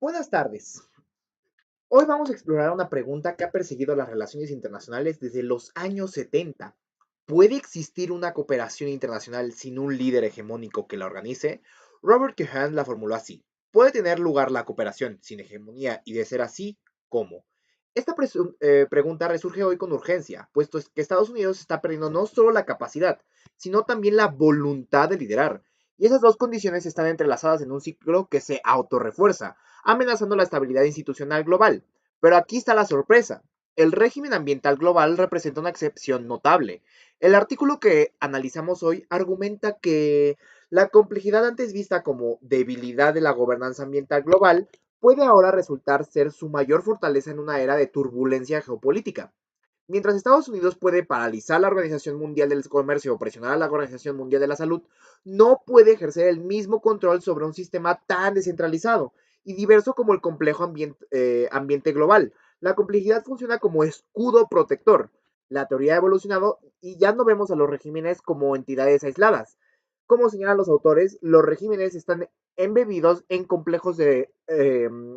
Buenas tardes. Hoy vamos a explorar una pregunta que ha perseguido las relaciones internacionales desde los años 70. ¿Puede existir una cooperación internacional sin un líder hegemónico que la organice? Robert Keohane la formuló así. ¿Puede tener lugar la cooperación sin hegemonía y de ser así, cómo? Esta pregunta resurge hoy con urgencia, puesto que Estados Unidos está perdiendo no solo la capacidad, sino también la voluntad de liderar. Y esas dos condiciones están entrelazadas en un ciclo que se autorrefuerza, amenazando la estabilidad institucional global. Pero aquí está la sorpresa. El régimen ambiental global representa una excepción notable. El artículo que analizamos hoy argumenta que la complejidad antes vista como debilidad de la gobernanza ambiental global puede ahora resultar ser su mayor fortaleza en una era de turbulencia geopolítica. Mientras Estados Unidos puede paralizar la Organización Mundial del Comercio o presionar a la Organización Mundial de la Salud, no puede ejercer el mismo control sobre un sistema tan descentralizado y diverso como el complejo ambiente global. La complejidad funciona como escudo protector. La teoría ha evolucionado y ya no vemos a los regímenes como entidades aisladas. Como señalan los autores, los regímenes están embebidos en complejos de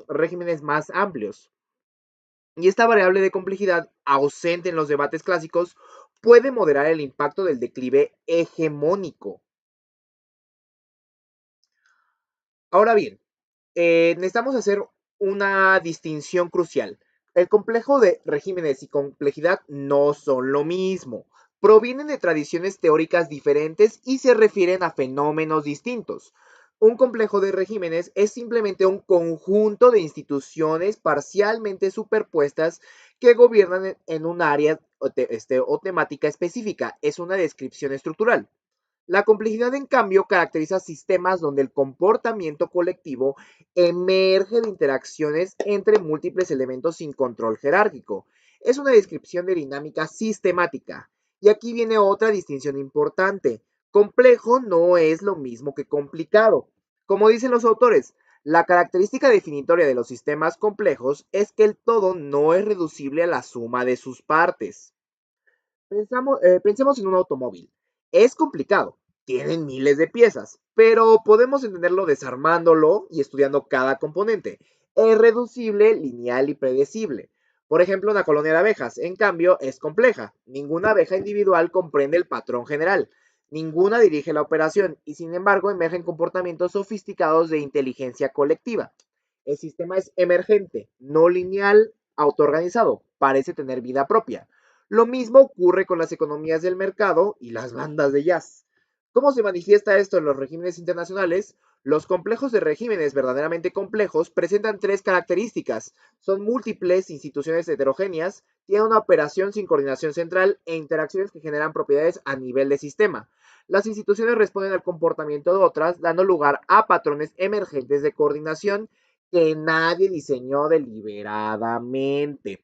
regímenes más amplios. Y esta variable de complejidad, ausente en los debates clásicos, puede moderar el impacto del declive hegemónico. Ahora bien, necesitamos hacer una distinción crucial. El complejo de regímenes y complejidad no son lo mismo. Provienen de tradiciones teóricas diferentes y se refieren a fenómenos distintos. Un complejo de regímenes es simplemente un conjunto de instituciones parcialmente superpuestas que gobiernan en un área o temática específica. Es una descripción estructural. La complejidad, en cambio, caracteriza sistemas donde el comportamiento colectivo emerge de interacciones entre múltiples elementos sin control jerárquico. Es una descripción de dinámica sistemática. Y aquí viene otra distinción importante. Complejo no es lo mismo que complicado. Como dicen los autores, la característica definitoria de los sistemas complejos es que el todo no es reducible a la suma de sus partes. Pensemos en un automóvil. Es complicado, tienen miles de piezas, pero podemos entenderlo desarmándolo y estudiando cada componente. Es reducible, lineal y predecible. Por ejemplo, una colonia de abejas, en cambio, es compleja. Ninguna abeja individual comprende el patrón general. Ninguna dirige la operación y, sin embargo, emergen comportamientos sofisticados de inteligencia colectiva. El sistema es emergente, no lineal, autoorganizado, parece tener vida propia. Lo mismo ocurre con las economías del mercado y las bandas de jazz. ¿Cómo se manifiesta esto en los regímenes internacionales? Los complejos de regímenes verdaderamente complejos presentan tres características. Son múltiples instituciones heterogéneas, tienen una operación sin coordinación central e interacciones que generan propiedades a nivel de sistema. Las instituciones responden al comportamiento de otras, dando lugar a patrones emergentes de coordinación que nadie diseñó deliberadamente.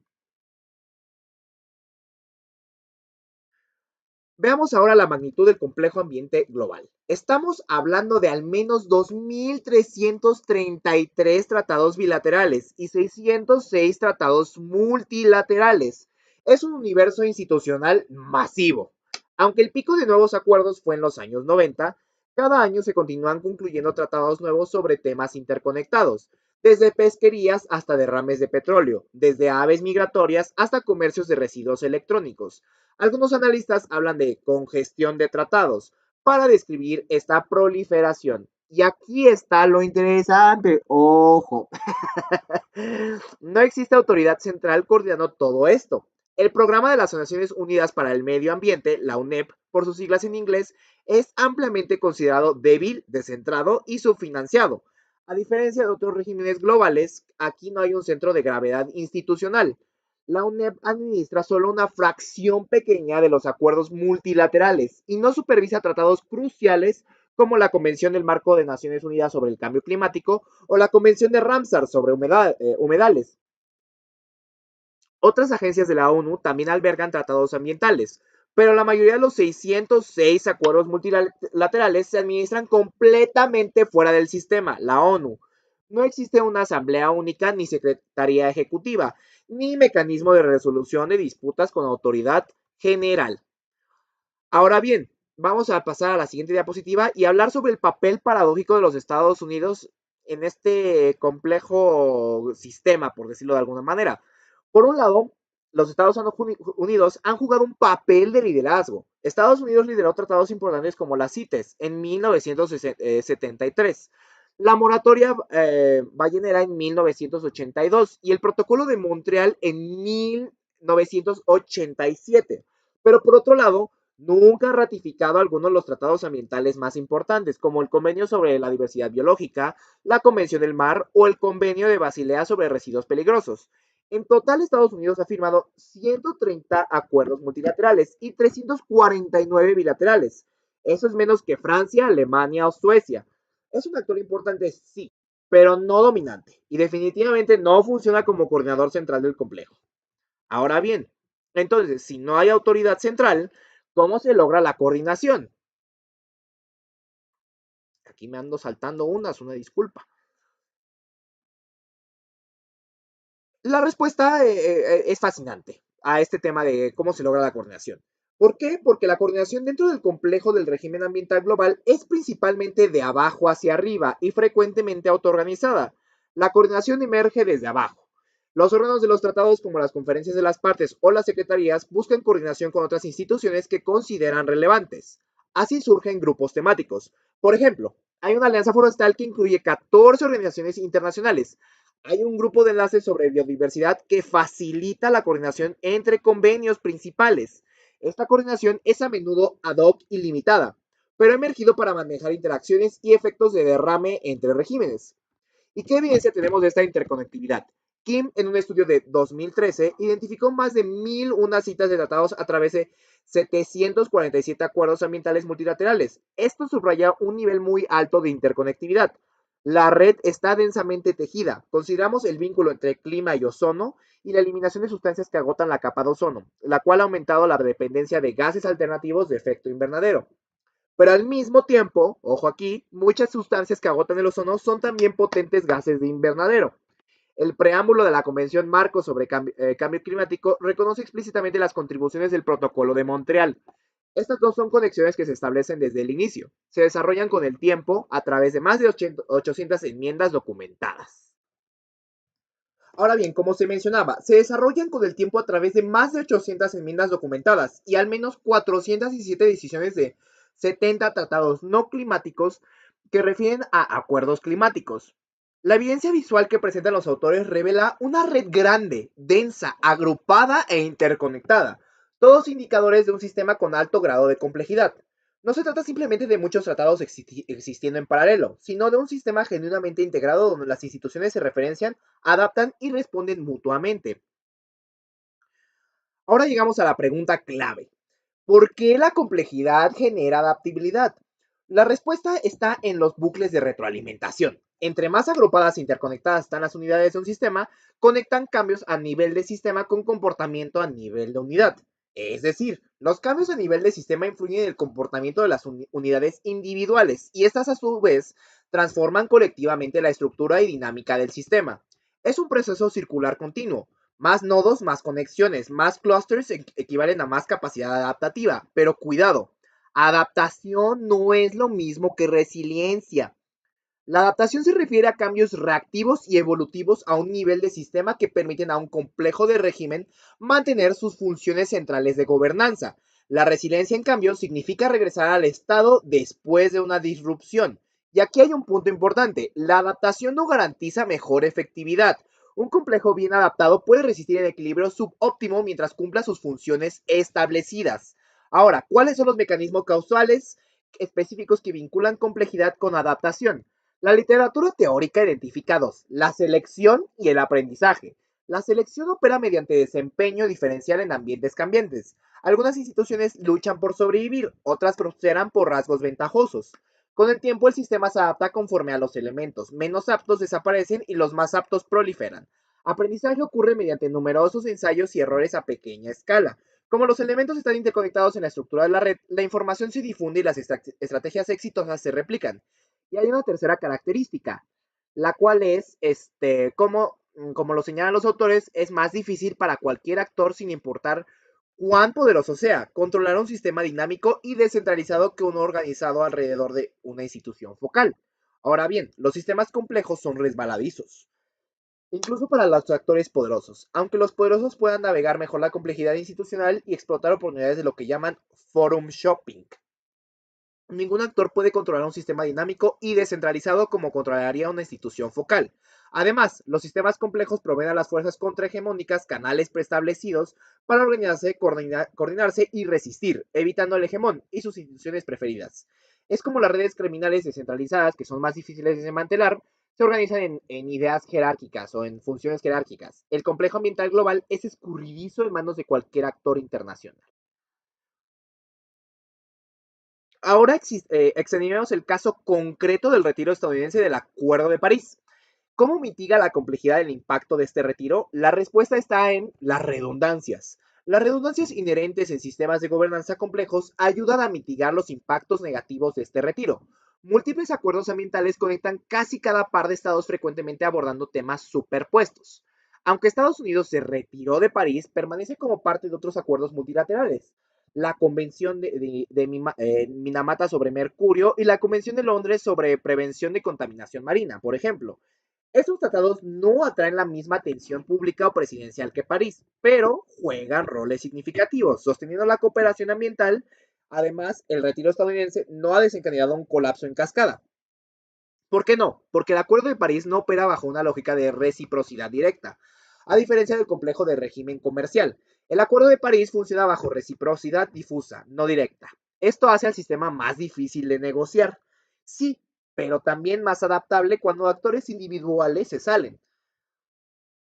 Veamos ahora la magnitud del complejo ambiente global. Estamos hablando de al menos 2.333 tratados bilaterales y 606 tratados multilaterales. Es un universo institucional masivo. Aunque el pico de nuevos acuerdos fue en los años 90, cada año se continúan concluyendo tratados nuevos sobre temas interconectados, desde pesquerías hasta derrames de petróleo, desde aves migratorias hasta comercios de residuos electrónicos. Algunos analistas hablan de congestión de tratados para describir esta proliferación. Y aquí está lo interesante, ojo, no existe autoridad central coordinando todo esto. El programa de las Naciones Unidas para el Medio Ambiente, la UNEP, por sus siglas en inglés, es ampliamente considerado débil, descentrado y subfinanciado. A diferencia de otros regímenes globales, aquí no hay un centro de gravedad institucional. La UNEP administra solo una fracción pequeña de los acuerdos multilaterales y no supervisa tratados cruciales como la Convención del Marco de Naciones Unidas sobre el Cambio Climático o la Convención de Ramsar sobre humedales. Otras agencias de la ONU también albergan tratados ambientales, pero la mayoría de los 606 acuerdos multilaterales se administran completamente fuera del sistema, la ONU. No existe una asamblea única, ni secretaría ejecutiva, ni mecanismo de resolución de disputas con autoridad general. Ahora bien, vamos a pasar a la siguiente diapositiva y hablar sobre el papel paradójico de los Estados Unidos en este complejo sistema, por decirlo de alguna manera. Por un lado, los Estados Unidos han jugado un papel de liderazgo. Estados Unidos lideró tratados importantes como la CITES en 1973, la moratoria ballenera en 1982 y el protocolo de Montreal en 1987. Pero por otro lado, nunca ha ratificado algunos de los tratados ambientales más importantes, como el Convenio sobre la Diversidad Biológica, la Convención del Mar o el Convenio de Basilea sobre residuos peligrosos. En total, Estados Unidos ha firmado 130 acuerdos multilaterales y 349 bilaterales. Eso es menos que Francia, Alemania o Suecia. Es un actor importante, sí, pero no dominante, y definitivamente no funciona como coordinador central del complejo. Ahora bien, entonces, si no hay autoridad central, ¿cómo se logra la coordinación? Aquí me ando saltando una disculpa. La respuesta es fascinante a este tema de cómo se logra la coordinación. ¿Por qué? Porque la coordinación dentro del complejo del régimen ambiental global es principalmente de abajo hacia arriba y frecuentemente autoorganizada. La coordinación emerge desde abajo. Los órganos de los tratados, como las conferencias de las partes o las secretarías, buscan coordinación con otras instituciones que consideran relevantes. Así surgen grupos temáticos. Por ejemplo, hay una alianza forestal que incluye 14 organizaciones internacionales. Hay un grupo de enlaces sobre biodiversidad que facilita la coordinación entre convenios principales. Esta coordinación es a menudo ad hoc y limitada, pero ha emergido para manejar interacciones y efectos de derrame entre regímenes. ¿Y qué evidencia tenemos de esta interconectividad? Kim, en un estudio de 2013, identificó más de 1.001 citas de tratados a través de 747 acuerdos ambientales multilaterales. Esto subraya un nivel muy alto de interconectividad. La red está densamente tejida. Consideramos el vínculo entre clima y ozono y la eliminación de sustancias que agotan la capa de ozono, la cual ha aumentado la dependencia de gases alternativos de efecto invernadero. Pero al mismo tiempo, ojo aquí, muchas sustancias que agotan el ozono son también potentes gases de invernadero. El preámbulo de la Convención Marco sobre Cambio Climático reconoce explícitamente las contribuciones del Protocolo de Montreal. Estas dos son conexiones que se establecen desde el inicio. Se desarrollan con el tiempo a través de más de 800 enmiendas documentadas. Ahora bien, como se mencionaba, se desarrollan con el tiempo a través de más de 800 enmiendas documentadas y al menos 417 decisiones de 70 tratados no climáticos que refieren a acuerdos climáticos. La evidencia visual que presentan los autores revela una red grande, densa, agrupada e interconectada, todos indicadores de un sistema con alto grado de complejidad. No se trata simplemente de muchos tratados existiendo en paralelo, sino de un sistema genuinamente integrado donde las instituciones se referencian, adaptan y responden mutuamente. Ahora llegamos a la pregunta clave. ¿Por qué la complejidad genera adaptabilidad? La respuesta está en los bucles de retroalimentación. Entre más agrupadas e interconectadas están las unidades de un sistema, conectan cambios a nivel de sistema con comportamiento a nivel de unidad. Es decir, los cambios a nivel de sistema influyen en el comportamiento de las unidades individuales y estas a su vez transforman colectivamente la estructura y dinámica del sistema. Es un proceso circular continuo. Más nodos, más conexiones, más clusters equivalen a más capacidad adaptativa. Pero cuidado, adaptación no es lo mismo que resiliencia. La adaptación se refiere a cambios reactivos y evolutivos a un nivel de sistema que permiten a un complejo de régimen mantener sus funciones centrales de gobernanza. La resiliencia, en cambio, significa regresar al estado después de una disrupción. Y aquí hay un punto importante. La adaptación no garantiza mejor efectividad. Un complejo bien adaptado puede resistir el equilibrio subóptimo mientras cumpla sus funciones establecidas. Ahora, ¿cuáles son los mecanismos causales específicos que vinculan complejidad con adaptación? La literatura teórica identifica dos, la selección y el aprendizaje. La selección opera mediante desempeño diferencial en ambientes cambiantes. Algunas instituciones luchan por sobrevivir, otras prosperan por rasgos ventajosos. Con el tiempo el sistema se adapta conforme a los elementos menos aptos desaparecen y los más aptos proliferan. Aprendizaje ocurre mediante numerosos ensayos y errores a pequeña escala. Como los elementos están interconectados en la estructura de la red, la información se difunde y las estrategias exitosas se replican. Y hay una tercera característica, la cual es, como lo señalan los autores, es más difícil para cualquier actor sin importar cuán poderoso sea, controlar un sistema dinámico y descentralizado que uno organizado alrededor de una institución focal. Ahora bien, los sistemas complejos son resbaladizos, incluso para los actores poderosos, aunque los poderosos puedan navegar mejor la complejidad institucional y explotar oportunidades de lo que llaman forum shopping. Ningún actor puede controlar un sistema dinámico y descentralizado como controlaría una institución focal. Además, los sistemas complejos proveen a las fuerzas contrahegemónicas canales preestablecidos para organizarse, coordinarse y resistir, evitando al hegemón y sus instituciones preferidas. Es como las redes criminales descentralizadas, que son más difíciles de desmantelar, se organizan en ideas jerárquicas o en funciones jerárquicas. El complejo ambiental global es escurridizo en manos de cualquier actor internacional. Ahora examinemos el caso concreto del retiro estadounidense del Acuerdo de París. ¿Cómo mitiga la complejidad del impacto de este retiro? La respuesta está en las redundancias. Las redundancias inherentes en sistemas de gobernanza complejos ayudan a mitigar los impactos negativos de este retiro. Múltiples acuerdos ambientales conectan casi cada par de estados frecuentemente abordando temas superpuestos. Aunque Estados Unidos se retiró de París, permanece como parte de otros acuerdos multilaterales. La Convención de Minamata sobre Mercurio y la Convención de Londres sobre prevención de contaminación marina, por ejemplo. Estos tratados no atraen la misma atención pública o presidencial que París, pero juegan roles significativos, sosteniendo la cooperación ambiental. Además, el retiro estadounidense no ha desencadenado un colapso en cascada. ¿Por qué no? Porque el Acuerdo de París no opera bajo una lógica de reciprocidad directa, a diferencia del complejo de régimen comercial. El Acuerdo de París funciona bajo reciprocidad difusa, no directa. Esto hace al sistema más difícil de negociar. Sí, pero también más adaptable cuando actores individuales se salen.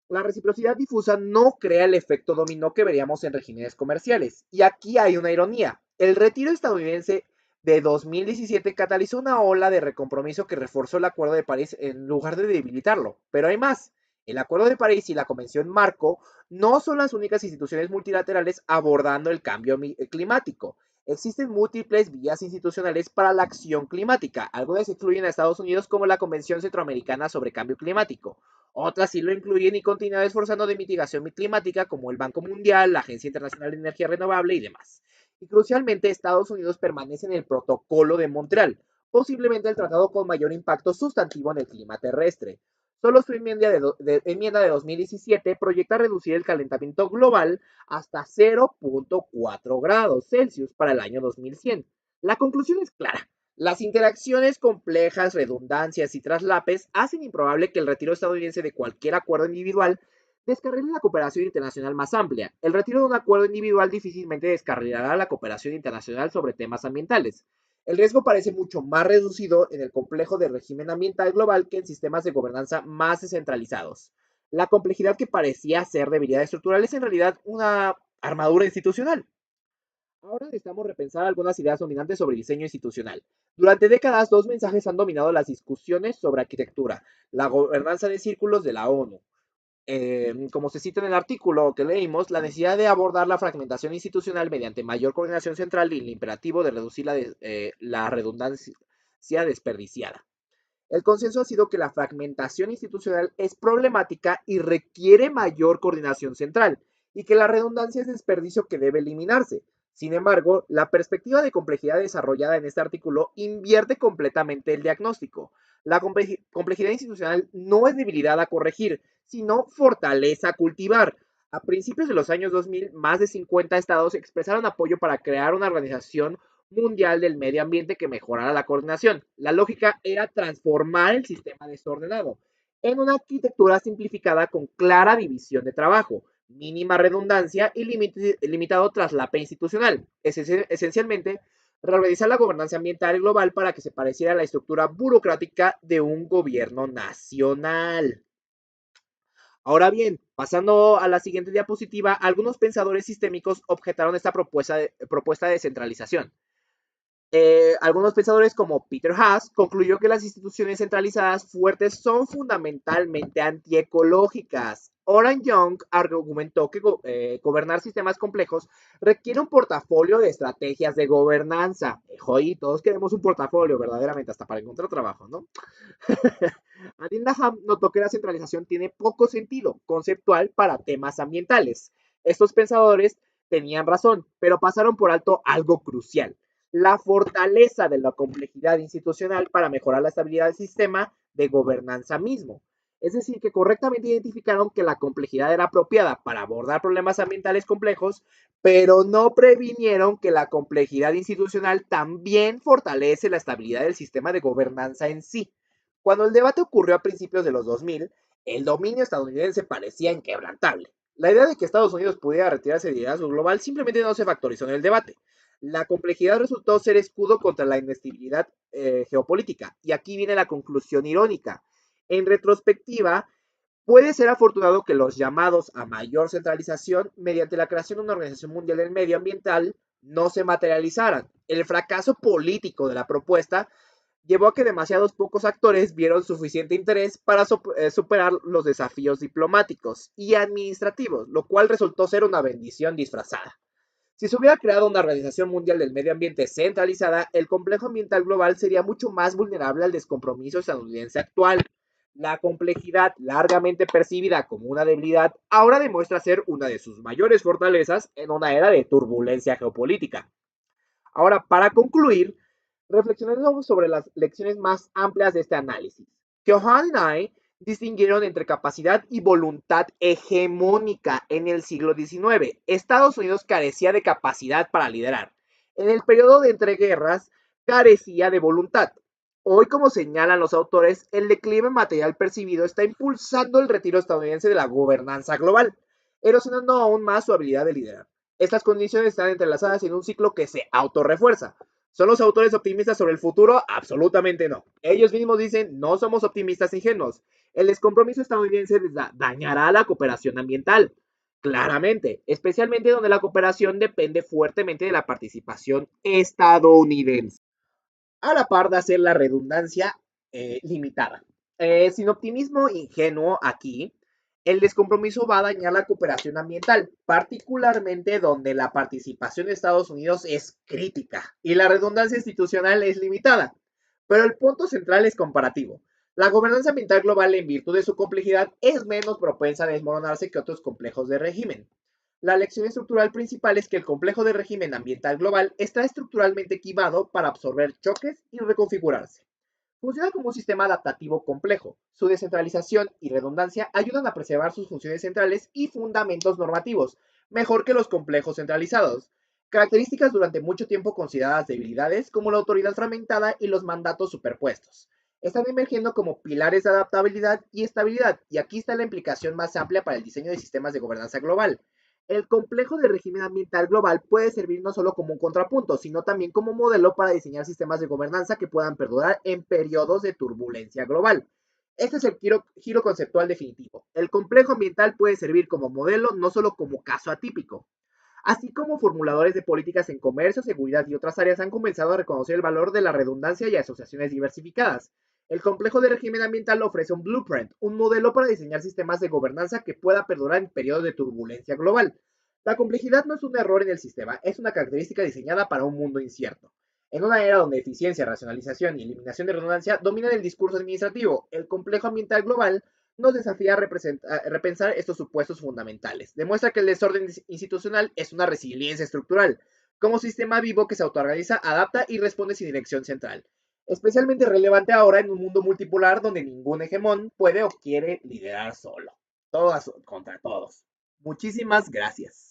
La reciprocidad difusa no crea el efecto dominó que veríamos en regímenes comerciales. Y aquí hay una ironía. El retiro estadounidense de 2017 catalizó una ola de recompromiso que reforzó el Acuerdo de París en lugar de debilitarlo. Pero hay más. El Acuerdo de París y la Convención Marco no son las únicas instituciones multilaterales abordando el cambio climático. Existen múltiples vías institucionales para la acción climática. Algunas incluyen a Estados Unidos como la Convención Centroamericana sobre Cambio Climático. Otras sí lo incluyen y continúan esforzando de mitigación climática como el Banco Mundial, la Agencia Internacional de Energía Renovable y demás. Y crucialmente, Estados Unidos permanece en el Protocolo de Montreal, posiblemente el tratado con mayor impacto sustantivo en el clima terrestre. Solo su enmienda de 2017 proyecta reducir el calentamiento global hasta 0.4 grados Celsius para el año 2100. La conclusión es clara. Las interacciones complejas, redundancias y traslapes hacen improbable que el retiro estadounidense de cualquier acuerdo individual descarrile la cooperación internacional más amplia. El retiro de un acuerdo individual difícilmente descarrilará la cooperación internacional sobre temas ambientales. El riesgo parece mucho más reducido en el complejo de régimen ambiental global que en sistemas de gobernanza más descentralizados. La complejidad que parecía ser debilidad estructural es en realidad una armadura institucional. Ahora necesitamos repensar algunas ideas dominantes sobre diseño institucional. Durante décadas, dos mensajes han dominado las discusiones sobre arquitectura: la gobernanza de círculos de la ONU. Como se cita en el artículo que leímos, la necesidad de abordar la fragmentación institucional mediante mayor coordinación central y el imperativo de reducir la redundancia desperdiciada. El consenso ha sido que la fragmentación institucional es problemática y requiere mayor coordinación central, y que la redundancia es desperdicio que debe eliminarse. Sin embargo, la perspectiva de complejidad desarrollada en este artículo invierte completamente el diagnóstico. La complejidad institucional no es debilidad a corregir, sino fortaleza a cultivar. A principios de los años 2000, más de 50 estados expresaron apoyo para crear una organización mundial del medio ambiente que mejorara la coordinación. La lógica era transformar el sistema desordenado en una arquitectura simplificada con clara división de trabajo, mínima redundancia y limitado traslape institucional. Esencialmente, reorganizar la gobernanza ambiental global para que se pareciera a la estructura burocrática de un gobierno nacional. Ahora bien, pasando a la siguiente diapositiva, algunos pensadores sistémicos objetaron esta propuesta de descentralización. Algunos pensadores como Peter Haas concluyó que las instituciones centralizadas fuertes son fundamentalmente antiecológicas. Oran Young argumentó que gobernar sistemas complejos requiere un portafolio de estrategias de gobernanza. Joder, todos queremos un portafolio, verdaderamente, hasta para encontrar trabajo, ¿no? Adin Laham notó que la centralización tiene poco sentido conceptual para temas ambientales. Estos pensadores tenían razón, pero pasaron por alto algo crucial: la fortaleza de la complejidad institucional para mejorar la estabilidad del sistema de gobernanza mismo. Es decir, que correctamente identificaron que la complejidad era apropiada para abordar problemas ambientales complejos, pero no previnieron que la complejidad institucional también fortalece la estabilidad del sistema de gobernanza en sí. Cuando el debate ocurrió a principios de los 2000, el dominio estadounidense parecía inquebrantable. La idea de que Estados Unidos pudiera retirarse del liderazgo global simplemente no se factorizó en el debate. La complejidad resultó ser escudo contra la inestabilidad geopolítica. Y aquí viene la conclusión irónica. En retrospectiva, puede ser afortunado que los llamados a mayor centralización mediante la creación de una Organización Mundial del Medio Ambiental no se materializaran. El fracaso político de la propuesta llevó a que demasiados pocos actores vieron suficiente interés para superar los desafíos diplomáticos y administrativos, lo cual resultó ser una bendición disfrazada. Si se hubiera creado una Organización Mundial del Medio Ambiente centralizada, el complejo ambiental global sería mucho más vulnerable al descompromiso estadounidense actual. La complejidad, largamente percibida como una debilidad, ahora demuestra ser una de sus mayores fortalezas en una era de turbulencia geopolítica. Ahora, para concluir, reflexionemos sobre las lecciones más amplias de este análisis. Keohane y Nye distinguieron entre capacidad y voluntad hegemónica en el siglo XIX. Estados Unidos carecía de capacidad para liderar. En el periodo de entreguerras, carecía de voluntad. Hoy, como señalan los autores, el declive material percibido está impulsando el retiro estadounidense de la gobernanza global, erosionando aún más su habilidad de liderar. Estas condiciones están entrelazadas en un ciclo que se autorrefuerza. ¿Son los autores optimistas sobre el futuro? Absolutamente no. Ellos mismos dicen, no somos optimistas ingenuos. El descompromiso estadounidense dañará la cooperación ambiental. Claramente, especialmente donde la cooperación depende fuertemente de la participación estadounidense, a la par de hacer la redundancia limitada. Sin optimismo ingenuo aquí, el descompromiso va a dañar la cooperación ambiental, particularmente donde la participación de Estados Unidos es crítica y la redundancia institucional es limitada. Pero el punto central es comparativo. La gobernanza ambiental global, en virtud de su complejidad, es menos propensa a desmoronarse que otros complejos de régimen. La lección estructural principal es que el complejo de régimen ambiental global está estructuralmente equipado para absorber choques y reconfigurarse. Funciona como un sistema adaptativo complejo. Su descentralización y redundancia ayudan a preservar sus funciones centrales y fundamentos normativos, mejor que los complejos centralizados. Características durante mucho tiempo consideradas debilidades, como la autoridad fragmentada y los mandatos superpuestos, están emergiendo como pilares de adaptabilidad y estabilidad, y aquí está la implicación más amplia para el diseño de sistemas de gobernanza global. El complejo de régimen ambiental global puede servir no solo como un contrapunto, sino también como modelo para diseñar sistemas de gobernanza que puedan perdurar en periodos de turbulencia global. Este es el giro conceptual definitivo. El complejo ambiental puede servir como modelo, no solo como caso atípico. Así como formuladores de políticas en comercio, seguridad y otras áreas han comenzado a reconocer el valor de la redundancia y asociaciones diversificadas. El complejo de régimen ambiental ofrece un blueprint, un modelo para diseñar sistemas de gobernanza que pueda perdurar en periodos de turbulencia global. La complejidad no es un error en el sistema, es una característica diseñada para un mundo incierto. En una era donde eficiencia, racionalización y eliminación de redundancia dominan el discurso administrativo, el complejo ambiental global nos desafía a repensar estos supuestos fundamentales. Demuestra que el desorden institucional es una resiliencia estructural, como sistema vivo que se autoorganiza, adapta y responde sin dirección central. Especialmente relevante ahora en un mundo multipolar donde ningún hegemón puede o quiere liderar solo. Todos contra todos. Muchísimas gracias.